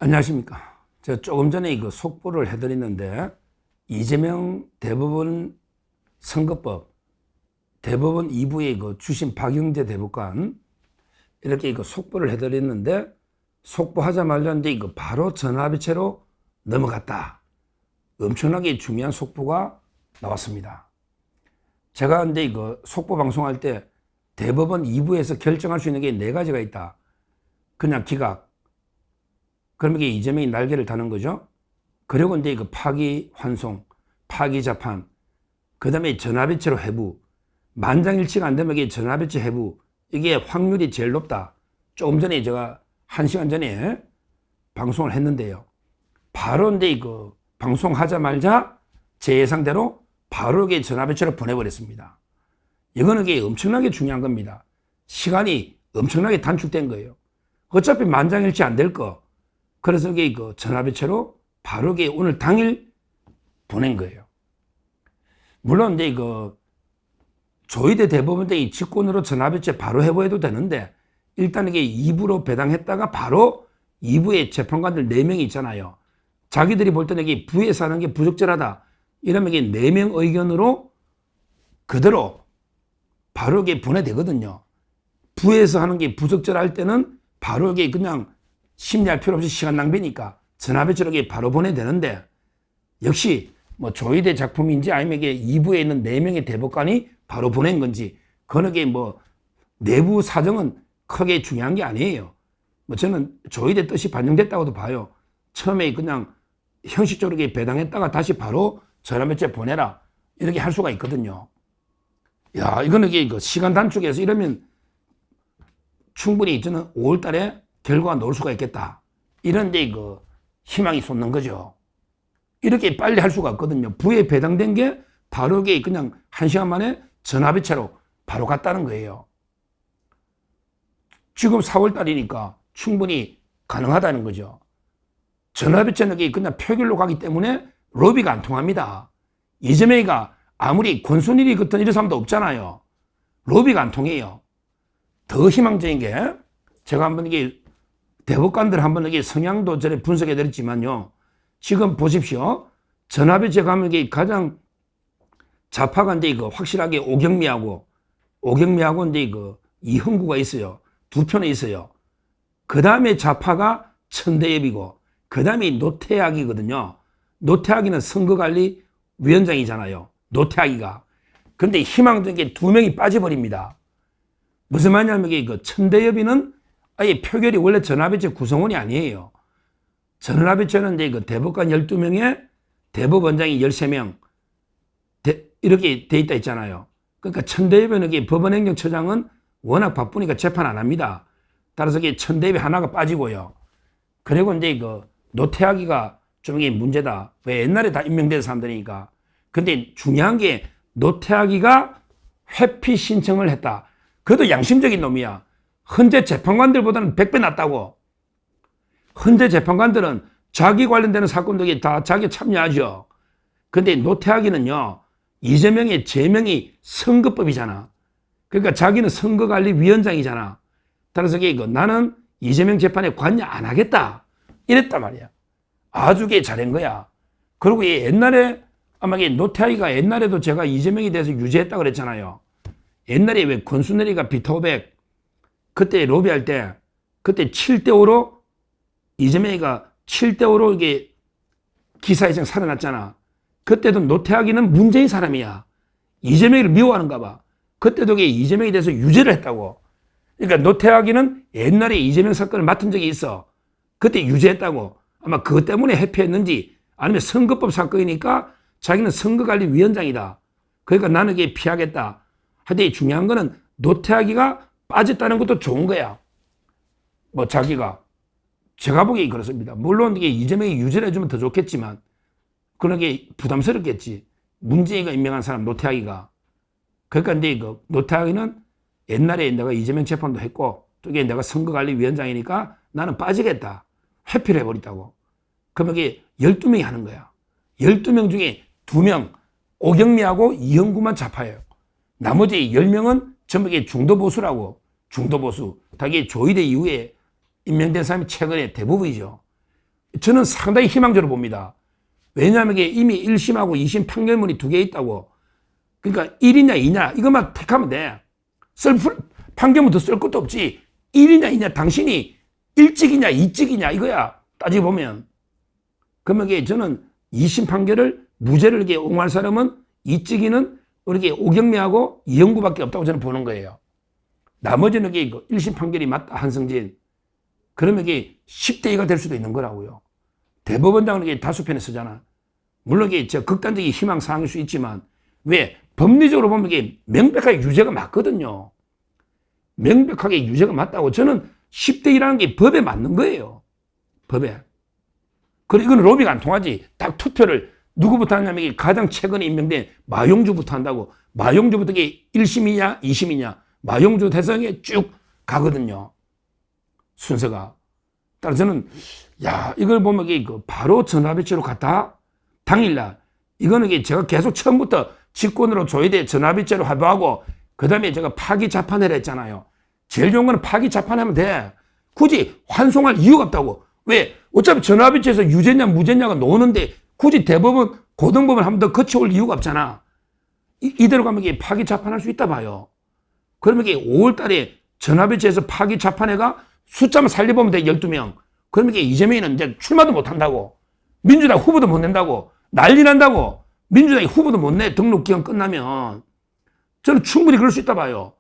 안녕하십니까. 제가 조금 전에 이거 속보를 해드렸는데, 이재명 대법원 선거법 대법원 2부의 이거 주심 박영재 대법관 이렇게 이거 속보를 해드렸는데, 속보하자마자 이제 이거 바로 전화배치로 넘어갔다. 엄청나게 중요한 속보가 나왔습니다. 제가 근데 이거 속보 방송할 때 대법원 2부에서 결정할 수 있는 게 네 가지가 있다. 그냥 기각. 그러면 이게 이재명이 날개를 다는 거죠. 그리고 이제 이거 파기 환송, 파기 자판, 그 다음에 전화배치로 해부, 만장일치가 안 되면 이게 전화배치 해부, 이게 확률이 제일 높다. 조금 전에 제가 1시간 전에 방송을 했는데요. 바로 이제 이거 방송하자마자 제 예상대로 바로 이게 전화배치로 보내버렸습니다. 이거는 이게 엄청나게 중요한 겁니다. 시간이 엄청나게 단축된 거예요. 어차피 만장일치 안 될 거. 그래서 이게 이거 전화배치로 바로 이게 오늘 당일 보낸 거예요. 물론 이제 이거 조희대 대법원장이 직권으로 전화배치 바로 해보해도 되는데, 일단 이게 2부로 배당했다가 바로 2부의 재판관들 4명이 있잖아요. 자기들이 볼 때는 이게 부에서 하는 게 부적절하다. 이러면 이게 4명 의견으로 그대로 바로 이게 보내되거든요. 부에서 하는 게 부적절할 때는 바로 이게 그냥 심리할 필요 없이 시간 낭비니까 전화배치로 이게 바로 보내되는데, 역시 뭐 조희대 작품인지 아니면 이게 2부에 있는 4명의 대법관이 바로 보낸 건지, 그건 이게 뭐 내부 사정은 크게 중요한 게 아니에요. 뭐 저는 조희대 뜻이 반영됐다고도 봐요. 처음에 그냥 형식적으로 이게 배당했다가 다시 바로 전화배치에 보내라. 이렇게 할 수가 있거든요. 야, 이거는 이게 시간 단축해서 이러면 충분히 저는 5월 달에 결과가 나올 수가 있겠다. 이런데 이거 희망이 솟는 거죠. 이렇게 빨리 할 수가 없거든요. 부에 배당된 게 바로 이게 그냥 1시간 만에 전화배치로 바로 갔다는 거예요. 지금 4월 달이니까 충분히 가능하다는 거죠. 전화배치는 그냥 표결로 가기 때문에 로비가 안 통합니다. 이재명이가 아무리 권순일이 그랬던 이런 사람도 없잖아요. 로비가 안 통해요. 더 희망적인 게, 제가 한번 이게 대법관들 한번 이게 성향도 전에 분석해 드렸지만요. 지금 보십시오. 전화배치 가면 이게 가장 좌파가 이제 이거 확실하게 오경미하고 이제 이거 이흥구가 있어요. 두 편에 있어요. 그 다음에 좌파가 천대엽이고, 그 다음에 노태악이거든요. 노태악이는 선거관리위원장이잖아요. 노태악이가. 그런데 희망적인 게 2명이 빠져버립니다. 무슨 말이냐면 이게 천대엽이는 아예 표결이 원래 전화배치 구성원이 아니에요. 전화배치는 이제 대법관 12명에 대법원장이 13명 이렇게 돼 있다 있잖아요. 그러니까 천대엽은 이게 법원행정처장은 워낙 바쁘니까 재판 안 합니다. 따라서 이게 천대엽이 하나가 빠지고요. 그리고 이제 노태악이가 좀 이게 문제다. 왜 옛날에 다 임명된 사람들이니까. 근데 중요한 게 노태악이가 회피 신청을 했다. 그래도 양심적인 놈이야. 헌재 재판관들보다는 100배 낫다고. 헌재 재판관들은 자기 관련되는 사건들이 다 자기 참여하죠. 근데 노태악이는요, 이재명의 제명이 선거법이잖아. 그러니까 자기는 선거관리위원장이잖아. 따라서 나는 이재명 재판에 관여 안 하겠다. 이랬단 말이야. 아주 잘한 거야. 그리고 옛날에 아마 노태악이가 옛날에도 제가 이재명에 대해서 유죄했다고 그랬잖아요. 옛날에 왜 권순일이가 비토백 그때 로비할 때 그때 7대5로 이재명이가 7대5로 이게 기사회생 살아났잖아. 그때도 노태악이는 문재인 사람이야. 이재명이를 미워하는가 봐. 그때도 이재명에 대해서 유죄를 했다고. 그러니까 노태악이는 옛날에 이재명 사건을 맡은 적이 있어. 그때 유죄했다고. 아마 그것 때문에 회피했는지 아니면 선거법 사건이니까 자기는 선거관리위원장이다. 그러니까 나는 이게 피하겠다. 하여튼 중요한 거는 노태악이가 빠졌다는 것도 좋은 거야. 뭐 자기가. 제가 보기에 그렇습니다. 물론 이게 이재명이 유죄를 해주면 더 좋겠지만, 그런 게 부담스럽겠지. 문재인이가 임명한 사람 노태악이가. 그러니까 근데 노태악이는 옛날에 내가 이재명 재판도 했고, 또 이게 내가 선거관리위원장이니까 나는 빠지겠다. 회피를 해버렸다고. 그러면 이게 12명이 하는 거야. 12명 중에 2명, 오경미하고 이흥구만 좌파예요. 나머지 10명은 전부 이게 중도보수라고. 중도보수. 다 이게 조희대 이후에 임명된 사람이 최근에 대부분이죠. 저는 상당히 희망적으로 봅니다. 왜냐하면 이게 이미 1심하고 2심 판결문이 2개 있다고. 그러니까 1이냐 2냐 이것만 택하면 돼. 판결문 더 쓸 것도 없지. 1이냐 2냐 당신이 일찍이냐 이찍이냐 이거야. 따지고 보면. 그러면 이게 저는 2심 판결을 무죄를 이렇게 옹호할 사람은 이찍이는 이렇게 오경미하고 이영구밖에 없다고 저는 보는 거예요. 나머지는 이게 1심 판결이 맞다 한승진. 그러면 이게 10대 2가 될 수도 있는 거라고요. 대법원장은 이게 다수편에 쓰잖아. 물론 이게 저 극단적인 희망 사항일 수 있지만 왜 법리적으로 보면 이게 명백하게 유죄가 맞거든요. 명백하게 유죄가 맞다고. 저는 10대 2라는 게 법에 맞는 거예요. 법에. 그리고 이건 로비가 안 통하지. 딱 투표를 누구부터 하냐면 이게 가장 최근에 임명된 마용주부터 한다고. 마용주부터 이게 1심이냐 2심이냐 마용주 대상에 쭉 가거든요. 순서가. 따라서 저는 야 이걸 보면 이게 바로 전화배치로 갔다. 당일날. 이거는 이게 제가 계속 처음부터 직권으로 조의대 전화배치로 활보하고 그 다음에 제가 파기 자판을 했잖아요. 제일 좋은 거는 파기 자판하면 돼. 굳이 환송할 이유가 없다고. 왜? 어차피 전화배치에서 유죄냐 무죄냐가 노는데 굳이 대법원 고등법원 한 번 더 거쳐올 이유가 없잖아. 이대로 가면 이게 파기 자판할 수 있다 봐요. 그러면 이게 5월 달에 전화배치에서 파기 자판회가 숫자만 살려보면 돼. 12명. 그러면 이게 이재명이는 이제 출마도 못 한다고. 민주당 후보도 못 낸다고. 난리 난다고. 민주당이 후보도 못 내. 등록 기간 끝나면. 저는 충분히 그럴 수 있다 봐요.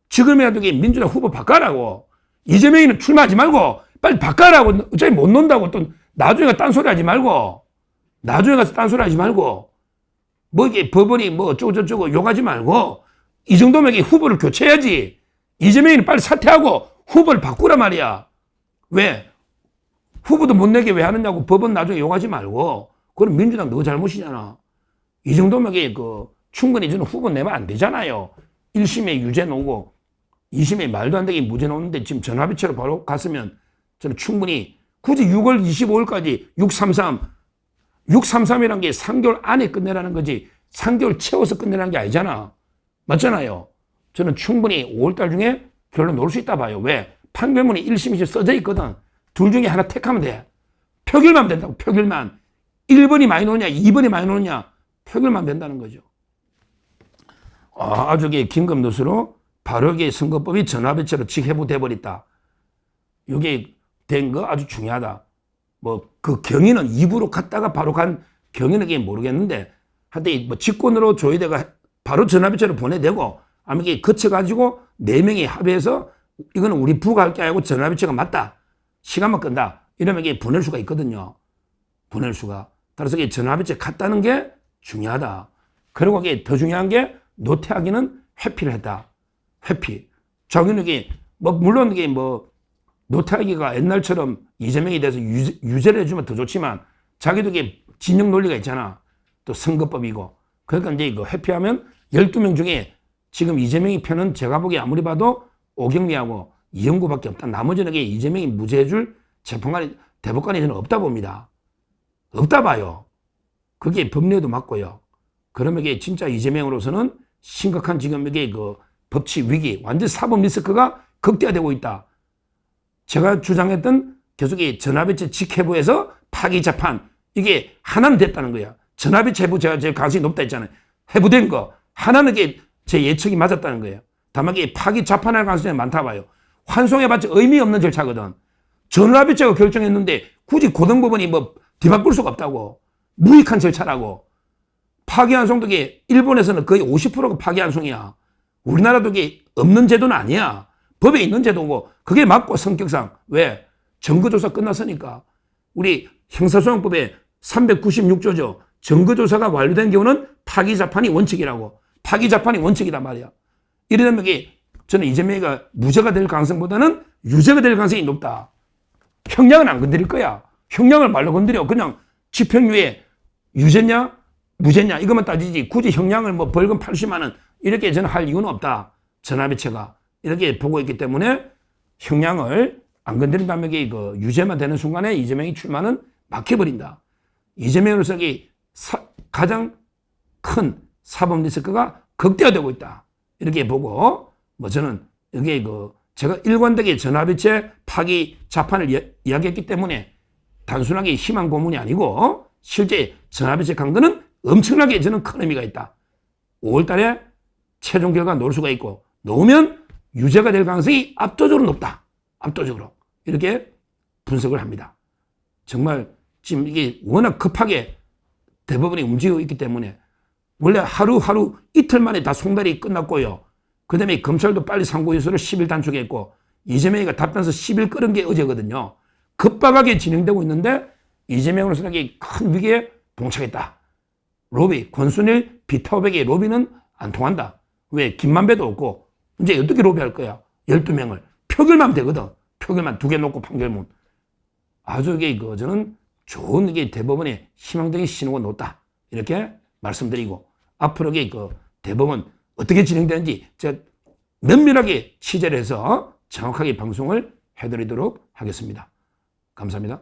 지금이라도 민주당 후보 바꿔라고. 이재명이는 출마하지 말고 빨리 바꿔라고. 어차피 못 논다고. 또 나중에 가서 딴소리 하지 말고. 나중에 가서 딴소리 하지 말고. 뭐 이게 법원이 뭐 어쩌고저쩌고 욕하지 말고. 이 정도면 이게 후보를 교체해야지. 이재명이는 빨리 사퇴하고 후보를 바꾸란 말이야. 왜? 후보도 못 내게 왜 하느냐고 법원 나중에 욕하지 말고. 그럼 민주당 너 잘못이잖아. 이 정도면 이게 충분히 저는 후보 내면 안 되잖아요. 1심에 유죄 나오고 2심에 말도 안 되게 무죄 나오는데 지금 전화배치로 바로 갔으면 저는 충분히 굳이 6월 25일까지 633이란 게 3개월 안에 끝내라는 거지 3개월 채워서 끝내라는 게 아니잖아. 맞잖아요. 저는 충분히 5월달 중에 결론 나올 수 있다 봐요. 왜? 판결문이 1심, 2심 써져 있거든. 둘 중에 하나 택하면 돼. 표결만 된다고. 표결만. 1번이 많이 나오냐 2번이 많이 나오냐 표결만 된다는 거죠. 아주 긴급 뉴스로 바로 이게 선거법이 전화배치로 직회부돼 버렸다. 이게 된 거 아주 중요하다. 뭐 그 경위는 입으로 갔다가 바로 간 경위는 이게 모르겠는데 하여튼 뭐 직권으로 조의대가 바로 전화배치로 보내되고 아마 이게 거쳐가지고 4명이 합의해서 이거는 우리 부가 할 게 아니고 전화배치가 맞다. 시간만 끈다. 이러면 이게 보낼 수가 있거든요. 보낼 수가. 따라서 이게 전화배치 갔다는 게 중요하다. 그리고 이게 더 중요한 게 노태하기는 회피를 했다. 회피. 자기는 이게 뭐 물론 이게 뭐 노태하기가 옛날처럼 이재명에 대해서 유죄를 해주면 더 좋지만 자기도 이게 진영 논리가 있잖아. 또 선거법이고. 그러니까 이제 이거 회피하면 12명 중에 지금 이재명이 편은 제가 보기에 아무리 봐도 오경미하고 이영구밖에 없다. 나머지는 이게 이재명이 무죄해줄 재판관이 대법관이 저는 없다 봅니다. 없다 봐요. 그게 법리에도 맞고요. 그러면 이게 진짜 이재명으로서는 심각한 지금 이게 법치 위기, 완전 사법 리스크가 극대화되고 있다. 제가 주장했던 계속 이 전화배치 직회부에서 파기 재판 이게 하나는 됐다는 거야. 전화배치 해부 제가 제일 가능성이 높다 했잖아요. 해부된 거 하나는 이게 제 예측이 맞았다는 거예요. 다만 이게 파기 재판할 가능성이 많다 봐요. 환송해봤자 의미 없는 절차거든. 전화배치가 결정했는데 굳이 고등법원이 뭐 뒤바꿀 수가 없다고. 무익한 절차라고. 파기환송도 이게 일본에서는 거의 50%가 파기환송이야. 우리나라도 이게 없는 제도는 아니야. 법에 있는 제도고 그게 맞고 성격상. 왜? 증거조사 끝났으니까. 우리 형사소송법에 396조죠. 증거조사가 완료된 경우는 파기재판이 원칙이라고. 파기재판이 원칙이란 말이야. 이러면 이게 저는 이재명이가 무죄가 될 가능성보다는 유죄가 될 가능성이 높다. 형량은 안 건드릴 거야. 형량을 말로 건드려. 그냥 집행유예 유죄냐 무죄냐 이것만 따지지 굳이 형량을 뭐 벌금 80만 원 이렇게 저는 할 이유는 없다. 전화배치가 이렇게 보고 있기 때문에 형량을 안 건드린다면 이게 유죄만 되는 순간에 이재명이 출마는 막혀버린다. 이재명으로서 가장 큰 사법 리스크가 극대화되고 있다. 이렇게 보고 뭐 저는 이게 제가 일관되게 전화배치 파기 자판을 이야기했기 때문에 단순하게 희망 고문이 아니고 실제 전화배치 강도는 엄청나게 저는 큰 의미가 있다. 5월 달에 최종 결과 놓을 수가 있고 놓으면 유죄가 될 가능성이 압도적으로 높다. 압도적으로. 이렇게 분석을 합니다. 정말 지금 이게 워낙 급하게 대법원이 움직이고 있기 때문에 원래 하루하루 이틀 만에 다 송달이 끝났고요. 그 다음에 검찰도 빨리 상고유서를 10일 단축했고 이재명이가 답변서 10일 끌은 게 어제거든요. 급박하게 진행되고 있는데 이재명으로서는 큰 위기에 봉착했다. 로비, 권순일, 비타오백의 로비는 안 통한다. 왜? 김만배도 없고 이제 어떻게 로비할 거야? 12명을. 표결만 되거든. 표결만 2개 놓고 판결문. 아주 이게 저는 좋은 이게 대법원의 희망적인 신호가 높다. 이렇게 말씀드리고 앞으로 이게 대법원 어떻게 진행되는지 제가 면밀하게 취재를 해서 정확하게 방송을 해드리도록 하겠습니다. 감사합니다.